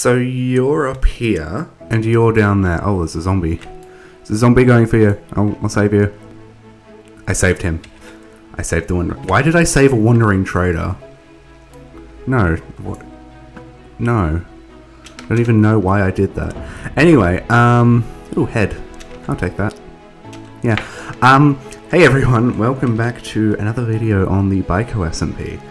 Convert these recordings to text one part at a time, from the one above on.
So you're up here, and you're down there. Oh, there's a zombie. There's a zombie going for you. I'll save you. I saved him. I saved the wandering. Why did I save a wandering trader? No. What? No. I don't even know why I did that. Anyway, ooh, head. I'll take that. Yeah. Hey everyone, welcome back to another video on the BiCo SMP.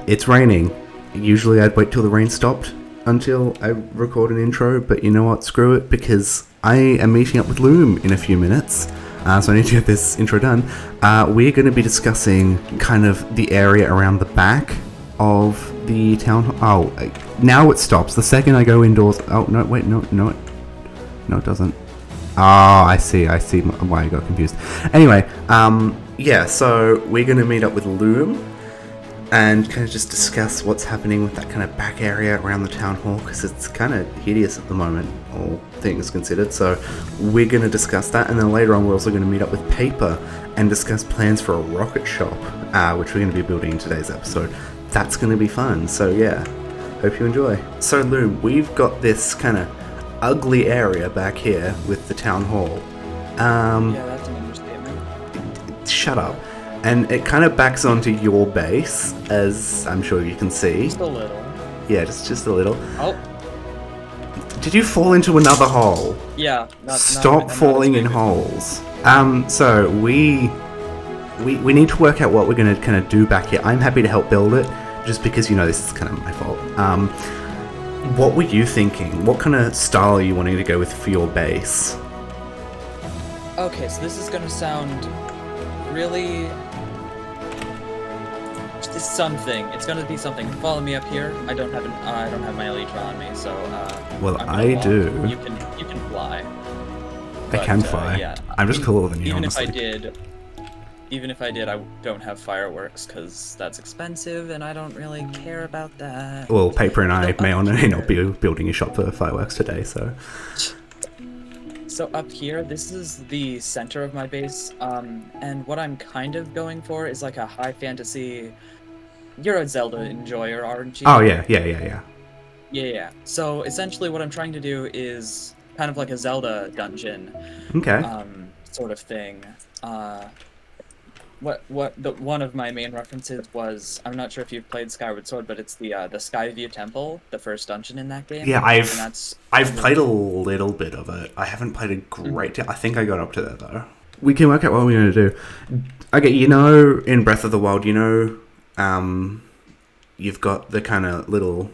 It's raining. Usually I'd wait till the rain stopped until I record an intro, but you know what, screw it, because I am meeting up with Loom in a few minutes, so I need to get this intro done. We're going to be discussing kind of the area around the back of the town hall. Oh, now it stops. The second I go indoors... Oh, no, wait, no, it doesn't. Oh, I see why I got confused. Anyway, yeah, so we're going to meet up with Loom and kind of just discuss what's happening with that kind of back area around the town hall, because it's kind of hideous at the moment, all things considered. So we're going to discuss that, and then later on we're also going to meet up with Paper and discuss plans for a rocket shop, which we're going to be building in today's episode. That's going to be fun, so yeah, hope you enjoy. So Loom, we've got this kind of ugly area back here with the town hall. Yeah, that's an understatement. Shut up. And it kind of backs onto your base, as I'm sure you can see. Just a little. Yeah, just a little. Oh. Did you fall into another hole? Yeah. Stop falling in holes. So we need to work out what we're going to kind of do back here. I'm happy to help build it, just because, you know, this is kind of my fault. What were you thinking? What kind of style are you wanting to go with for your base? Okay, so this is going to sound really... something. It's gonna be something. Follow me up here. I don't have my elytra on me, so well, I do. You can fly. I can fly. Yeah. I'm just cooler than you, even honestly. Even if I did, I don't have fireworks because that's expensive, and I don't really care about that. Well, Paper and I may or may not be building a shop for fireworks today, so. So up here, this is the center of my base, and what I'm kind of going for is like a high fantasy. You're a Zelda enjoyer, aren't you? Oh, yeah. Yeah. So essentially what I'm trying to do is kind of like a Zelda dungeon. Okay. Sort of thing. One of my main references was, I'm not sure if you've played Skyward Sword, but it's the Skyview Temple, the first dungeon in that game. Yeah, I've played a little bit of it. I haven't played a great deal. I think I got up to there, though. We can work out what we're going to do. Okay, you know, in Breath of the Wild, you know, you've got the kind of little,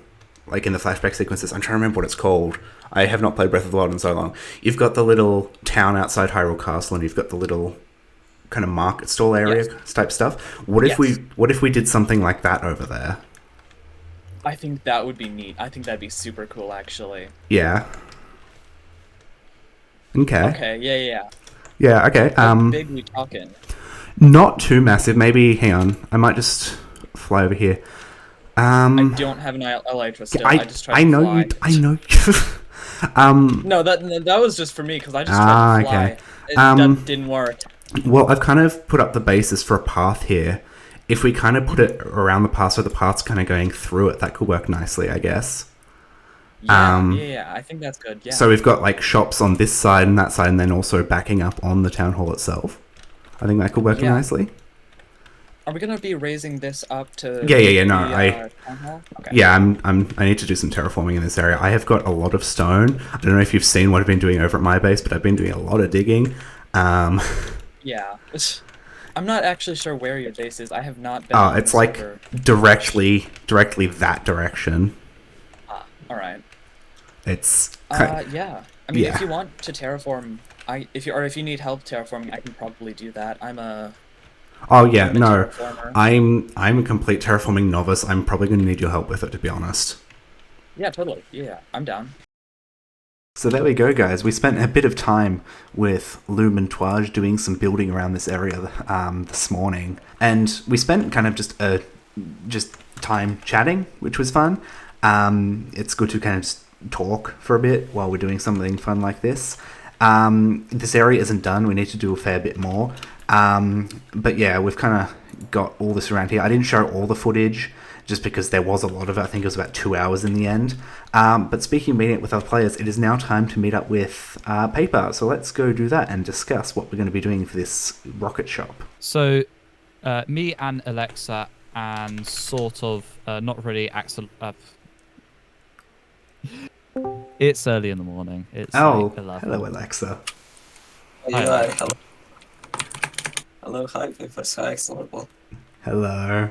like in the flashback sequences, I'm trying to remember what it's called. I have not played Breath of the Wild in so long. You've got the little town outside Hyrule Castle, and you've got the little kind of market stall area type stuff. What if we did something like that over there? I think that would be neat. I think that'd be super cool, actually. Yeah. Okay. Okay, yeah. Yeah, okay. How big we talking? Not too massive. Maybe, hang on. I might just fly over here. I don't have an elytra still. I just tried to fly. I know. No, that was just for me, because I just tried to fly. Okay. That didn't work. Well, I've kind of put up the basis for a path here. If we kind of put it around the path, so the path's kind of going through it, that could work nicely, I guess. Yeah, I think that's good, yeah. So we've got, like, shops on this side and that side, and then also backing up on the town hall itself. I think that could work nicely. Are we gonna be raising this up to... Yeah, no, town hall? Okay. Yeah, I need to do some terraforming in this area. I have got a lot of stone. I don't know if you've seen what I've been doing over at my base, but I've been doing a lot of digging. Yeah. I'm not actually sure where your base is. I have not been... Oh, it's like directly that direction. Alright. It's... yeah. I mean, if you want to terraform... If you need help terraforming, I can probably do that. Oh yeah, no. I'm a complete terraforming novice. I'm probably going to need your help with it, to be honest. Yeah, totally. Yeah, I'm down. So there we go, guys. We spent a bit of time with Loom and Twaj doing some building around this area this morning, and we spent kind of just time chatting, which was fun. It's good to kind of just talk for a bit while we're doing something fun like this. This area isn't done. We need to do a fair bit more. But yeah, we've kind of got all this around here. I didn't show all the footage just because there was a lot of it. I think it was about 2 hours in the end. But speaking of meeting up with other players, it is now time to meet up with Paper. So let's go do that and discuss what we're going to be doing for this rocket shop. So, me and Alexa, and sort of not really Axel. It's early in the morning. It's like 11. Hello, Alexa. Hi, Hi, Alexa. hello, hi, Papers, hi, excellent. Hello.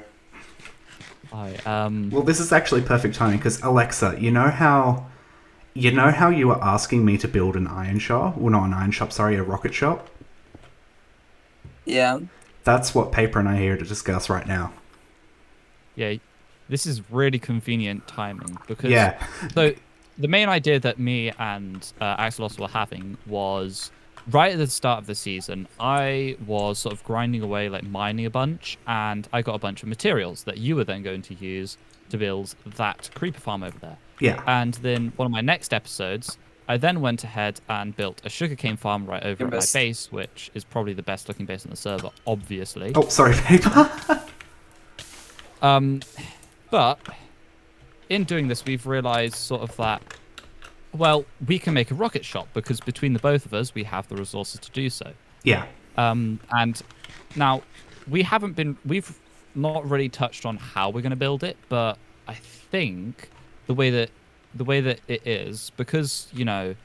Hi. Well, this is actually perfect timing because Alexa, you know how you were asking me to build an iron shop? Well, not an iron shop. Sorry, a rocket shop. Yeah, That's what Paper and I are here to discuss right now. Yeah, this is really convenient timing because Yeah. So the main idea that me and Axelos were having was right at the start of the season. I was sort of grinding away, like mining a bunch, and I got a bunch of materials that you were then going to use to build that creeper farm over there. Yeah. And then one of my next episodes, I then went ahead and built a sugarcane farm right over at my base, which is probably the best looking base on the server, obviously. Oh, sorry, Paper. But in doing this, we've realized sort of that, well, we can make a rocket shop because between the both of us, we have the resources to do so. Yeah. And now we've not really touched on how we're going to build it, but I think the way that it is, because, you know,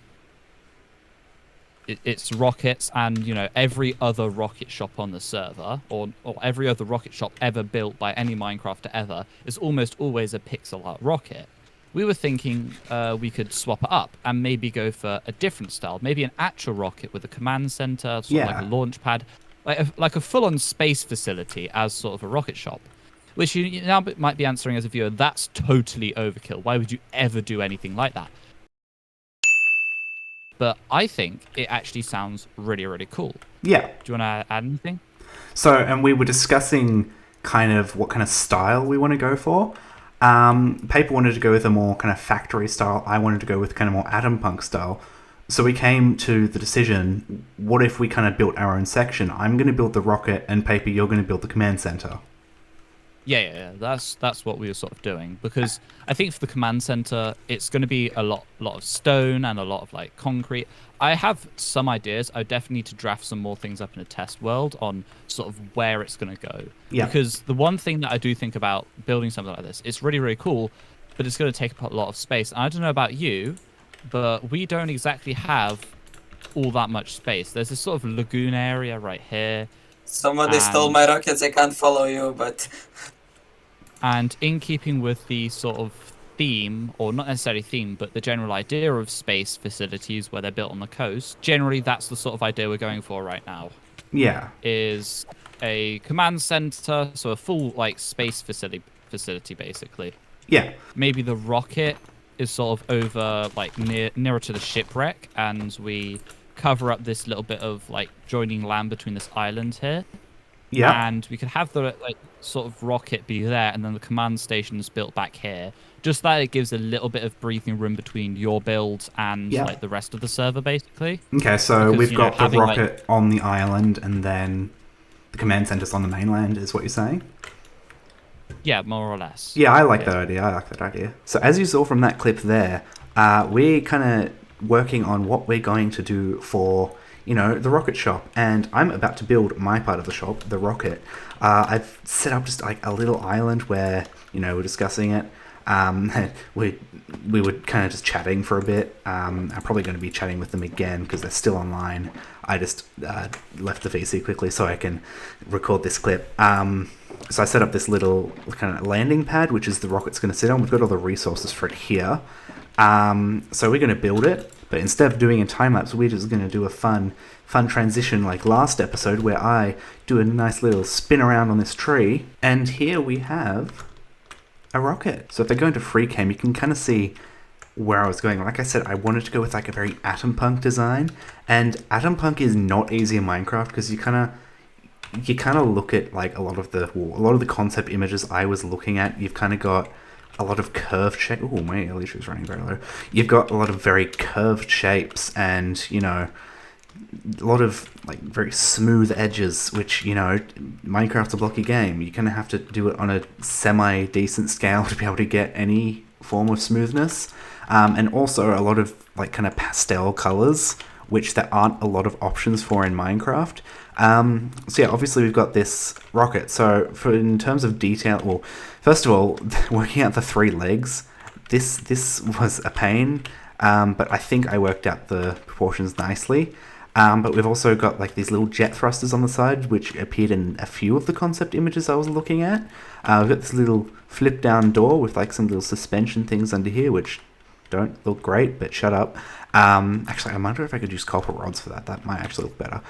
it's rockets, and, you know, every other rocket shop on the server, or every other rocket shop ever built by any Minecrafter ever, is almost always a pixel art rocket. We were thinking we could swap it up and maybe go for a different style, maybe an actual rocket with a command center, sort of like a launch pad, like a full-on space facility as sort of a rocket shop. Which you now might be answering as a viewer, that's totally overkill. Why would you ever do anything like that? But I think it actually sounds really, really cool. Yeah. Do you want to add anything? So, and we were discussing kind of what kind of style we want to go for. Paper wanted to go with a more kind of factory style. I wanted to go with kind of more atom punk style. So we came to the decision, what if we kind of built our own section? I'm going to build the rocket, and Paper, you're going to build the command center. Yeah. That's what we were sort of doing, because I think for the command center, it's going to be a lot of stone and a lot of like concrete. I have some ideas. I definitely need to draft some more things up in a test world on sort of where it's going to go. Yeah. Because the one thing that I do think about building something like this, it's really, really cool, but it's going to take up a lot of space. And I don't know about you, but we don't exactly have all that much space. There's this sort of lagoon area right here. somebody stole my rockets, I can't follow you, but... And in keeping with the sort of theme, or not necessarily theme, but the general idea of space facilities where they're built on the coast, generally that's the sort of idea we're going for right now. Yeah. Is a command center, so a full like space facility basically. Yeah. Maybe the rocket is sort of over like nearer to the shipwreck, and we cover up this little bit of like joining land between this island here. Yeah. And we could have the like sort of rocket be there, and then the command station is built back here. Just that it gives a little bit of breathing room between your build and like the rest of the server, basically. Okay, so Because, we've you know, got the having, rocket like, on the island, and then the command center's on the mainland, is what you're saying? Yeah, more or less. Yeah, I like that idea. So as you saw from that clip there, we're kind of working on what we're going to do for, you know, the rocket shop. And I'm about to build my part of the shop, the rocket. I've set up just like a little island where, you know, we're discussing it. We were kind of just chatting for a bit. I'm probably going to be chatting with them again because they're still online. I just left the VC quickly so I can record this clip. So I set up this little kind of landing pad, which is the rocket's going to sit on. We've got all the resources for it here. So we're going to build it, but instead of doing a time lapse, we're just going to do a fun transition like last episode where I do a nice little spin around on this tree. And here we have a rocket. So if they go into free cam, you can kind of see where I was going. Like I said, I wanted to go with like a very atom punk design, and atom punk is not easy in Minecraft because you kind of look at like a lot of the concept images I was looking at. You've kind of got a lot of curved shape. Oh, my Alicia is running very low. You've got a lot of very curved shapes, and you know, a lot of like very smooth edges, which, you know, Minecraft's a blocky game. You kind of have to do it on a semi-decent scale to be able to get any form of smoothness. And also a lot of like kind of pastel colors, which there aren't a lot of options for in Minecraft. So yeah, obviously we've got this rocket. So in terms of detail, well, first of all, working out the 3 legs, this was a pain, but I think I worked out the proportions nicely. But we've also got like these little jet thrusters on the side, which appeared in a few of the concept images I was looking at. We've got this little flip down door with like some little suspension things under here, which don't look great, but shut up. Actually, I wonder if I could use copper rods for that. That might actually look better.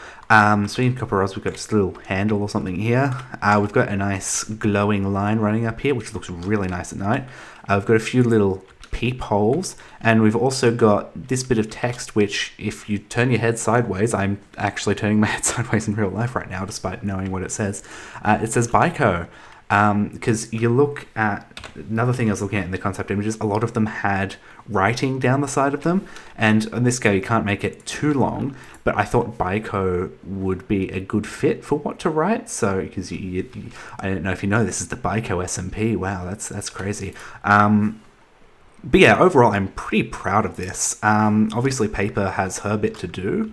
Speaking of copper rods, we've got this little handle or something here. We've got a nice glowing line running up here, which looks really nice at night. We've got a few little peepholes, and we've also got this bit of text, which if you turn your head sideways, I'm actually turning my head sideways in real life right now, despite knowing what it says. It says BiCo. Because you look at another thing I was looking at in the concept images, a lot of them had writing down the side of them, and on this scale you can't make it too long, but I thought BiCo would be a good fit for what to write. So because I don't know if you know, this is the BiCo SMP. Wow, that's crazy. But yeah, overall I'm pretty proud of this. Obviously Paper has her bit to do.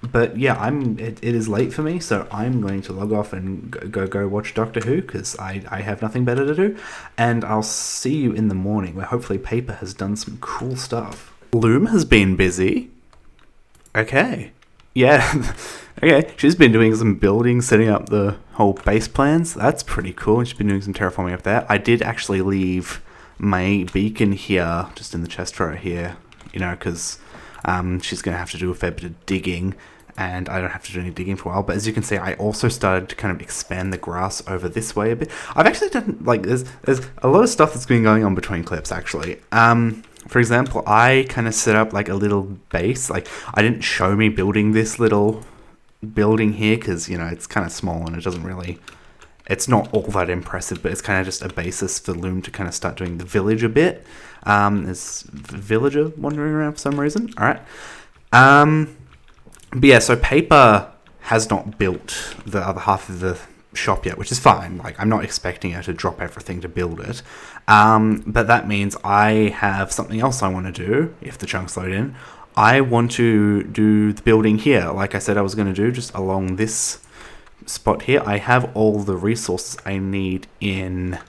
But yeah, it is late for me, so I'm going to log off and go watch Doctor Who, because I have nothing better to do. And I'll see you in the morning, where hopefully Paper has done some cool stuff. Loom has been busy. Okay. Yeah. Okay, she's been doing some building, setting up the whole base plans. That's pretty cool. She's been doing some terraforming up there. I did actually leave my beacon here, just in the chest drawer here, you know, because she's going to have to do a fair bit of digging, and I don't have to do any digging for a while. But as you can see, I also started to kind of expand the grass over this way a bit. I've actually done, like, there's a lot of stuff that's been going on between clips, actually. For example, I kind of set up, like, a little base. Like, I didn't show me building this little building here, because, you know, it's kind of small, and it doesn't really... It's not all that impressive, but it's kind of just a basis for Loom to kind of start doing the village a bit. There's a villager wandering around for some reason. All right. But yeah, so Paper has not built the other half of the shop yet, which is fine. Like, I'm not expecting her to drop everything to build it. But that means I have something else I want to do, if the chunks load in. I want to do the building here, like I said I was going to do, just along this spot here. I have all the resources I need in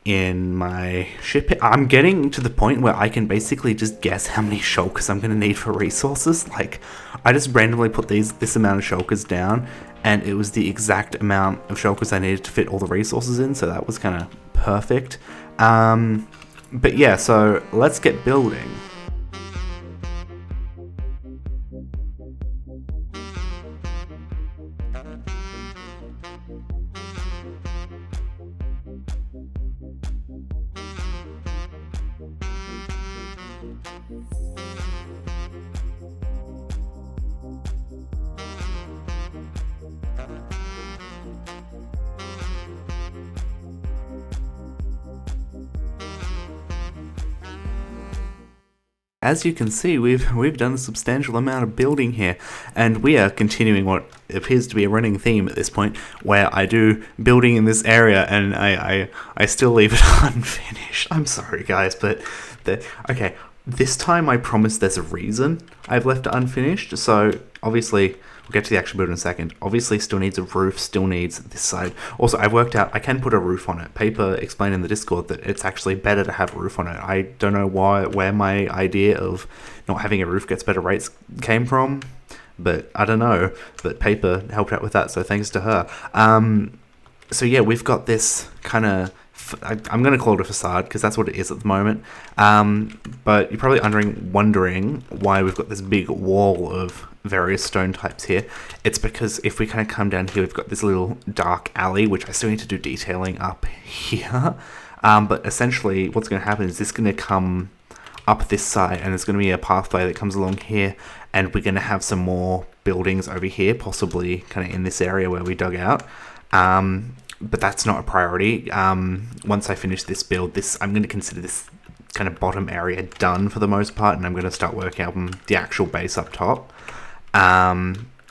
my ship. I'm getting to the point where I can basically just guess how many shulkers I'm going to need for resources. Like, I just randomly put this amount of shulkers down, and it was the exact amount of shulkers I needed to fit all the resources in, so that was kind of perfect. But yeah, so let's get building. As you can see, we've done a substantial amount of building here, and we are continuing what appears to be a running theme at this point, where I do building in this area and I still leave it unfinished. I'm sorry, guys, but okay. This time I promise there's a reason I've left it unfinished. So obviously, we'll get to the actual build in a second. Obviously, still needs a roof, still needs this side. Also, I've worked out I can put a roof on it. Paper explained in the Discord that it's actually better to have a roof on it. I don't know where my idea of not having a roof gets better rates came from, but I don't know. But Paper helped out with that, so thanks to her. So yeah, we've got this kind of... I'm going to call it a facade because that's what it is at the moment. But you're probably wondering why we've got this big wall of various stone types here. It's because if we kind of come down here, we've got this little dark alley, which I still need to do detailing up here. But essentially what's going to happen is this is going to come up this side, and there's going to be a pathway that comes along here, and we're going to have some more buildings over here, possibly kind of in this area where we dug out. But that's not a priority. Once I finish this build, I'm going to consider this kind of bottom area done for the most part, and I'm going to start working on the actual base up top.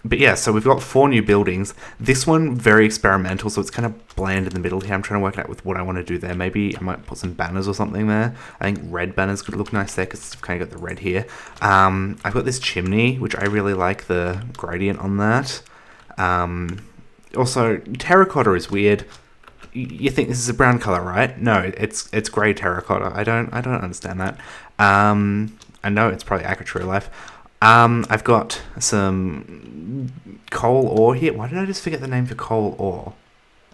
But yeah, so we've got 4 new buildings. This one, very experimental, so it's kind of bland in the middle here. I'm trying to work out with what I want to do there. Maybe I might put some banners or something there. I think red banners could look nice there because I've kind of got the red here. I've got this chimney, which I really like the gradient on that. Also, terracotta is weird. You think this is a brown color, right? No, it's grey terracotta. I don't understand that. I know it's probably accurate to real life. I've got some coal ore here. Why did I just forget the name for coal ore?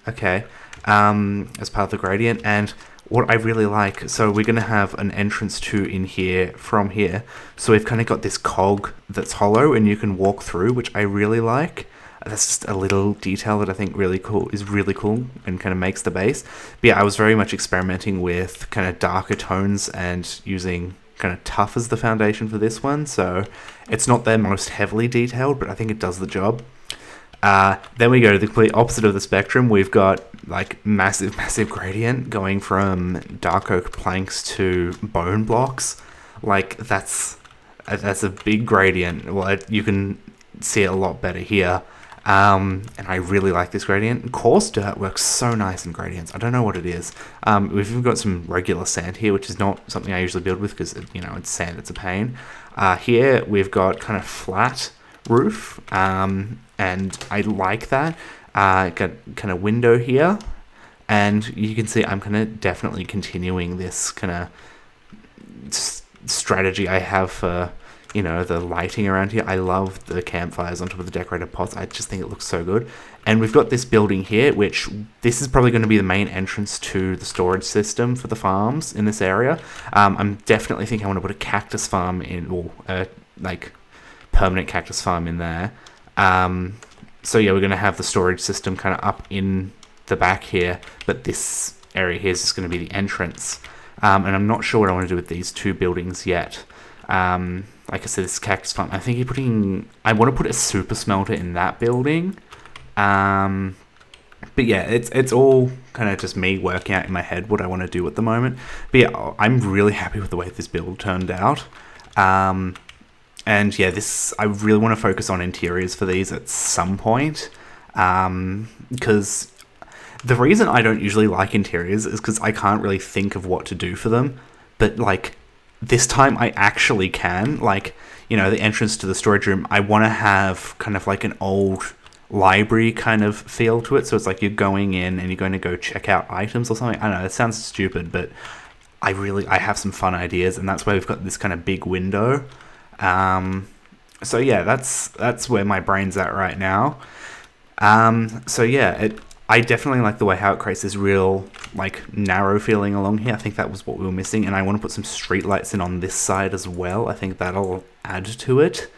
Okay. As part of the gradient. And what I really like, so we're going to have an entrance to in here from here. So we've kind of got this cog that's hollow and you can walk through, which I really like. That's just a little detail that I think is really cool and kind of makes the base. But yeah, I was very much experimenting with kind of darker tones and using kind of tough as the foundation for this one, so it's not their most heavily detailed, but I think it does the job. Then we go to the complete opposite of the spectrum. We've got like massive gradient going from dark oak planks to bone blocks. Like that's a big gradient. Well, you can see it a lot better here. And I really like this gradient. Coarse dirt works so nice in gradients. I don't know what it is. We've even got some regular sand here, which is not something I usually build with because, it's sand, it's a pain. Here we've got kind of flat roof, and I like that. Got kind of window here, and you can see I'm kind of definitely continuing this kind of strategy I have for the lighting around here. I love the campfires on top of the decorated pots. I just think it looks so good. And we've got this building here, which this is probably going to be the main entrance to the storage system for the farms in this area. I'm definitely thinking I want to put a cactus farm in, or permanent cactus farm in there. So yeah, we're going to have the storage system kind of up in the back here, but this area here is just going to be the entrance. And I'm not sure what I want to do with these 2 buildings yet. Like I said, this cactus farm. I think I want to put a super smelter in that building. But yeah, it's all kind of just me working out in my head what I want to do at the moment. But yeah, I'm really happy with the way this build turned out. And yeah, I really want to focus on interiors for these at some point. Because the reason I don't usually like interiors is because I can't really think of what to do for them. But this time I actually can. The entrance to the storage room, I want to have kind of like an old library kind of feel to it. So it's like you're going in and you're going to go check out items or something. I don't know, it sounds stupid, but I have some fun ideas, and that's why we've got this kind of big window. So yeah, that's where my brain's at right now. So yeah, I definitely like the way how it creates this real, narrow feeling along here. I think that was what we were missing, and I want to put some street lights in on this side as well. I think that'll add to it.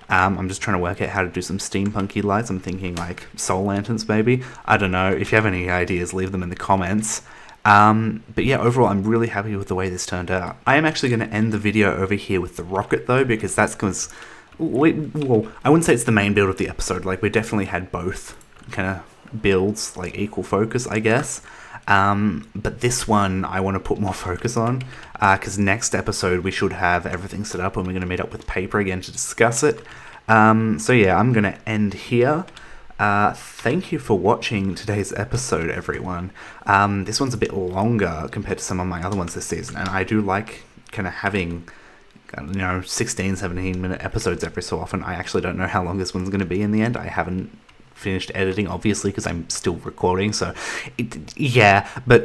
I'm just trying to work out how to do some steampunky lights. I'm thinking, soul lanterns, maybe. I don't know. If you have any ideas, leave them in the comments. But yeah, overall, I'm really happy with the way this turned out. I am actually going to end the video over here with the rocket, though, because that's because... Well, I wouldn't say it's the main build of the episode. We definitely had both kind of builds, equal focus, I guess. But this one I want to put more focus on, because next episode we should have everything set up and we're going to meet up with Paper again to discuss it. So yeah, I'm going to end here. Thank you for watching today's episode, everyone. This one's a bit longer compared to some of my other ones this season, and I do like kind of having 16, 17-minute episodes every so often. I actually don't know how long this one's going to be in the end. I haven't finished editing, obviously, because I'm still recording, so yeah, but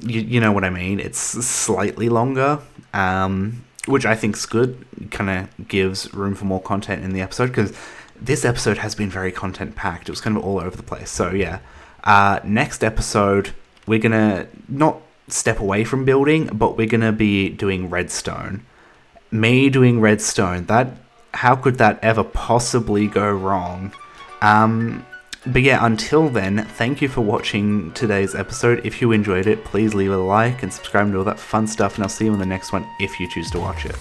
you know what I mean. It's slightly longer, which I think's good. It kind of gives room for more content in the episode, because this episode has been very content packed. It was kind of all over the place. So yeah, next episode we're gonna not step away from building, but we're gonna be doing redstone. Me doing redstone, how could that ever possibly go wrong? But yeah, until then, thank you for watching today's episode. If you enjoyed it, please leave a like and subscribe and do all that fun stuff, and I'll see you in the next one if you choose to watch it.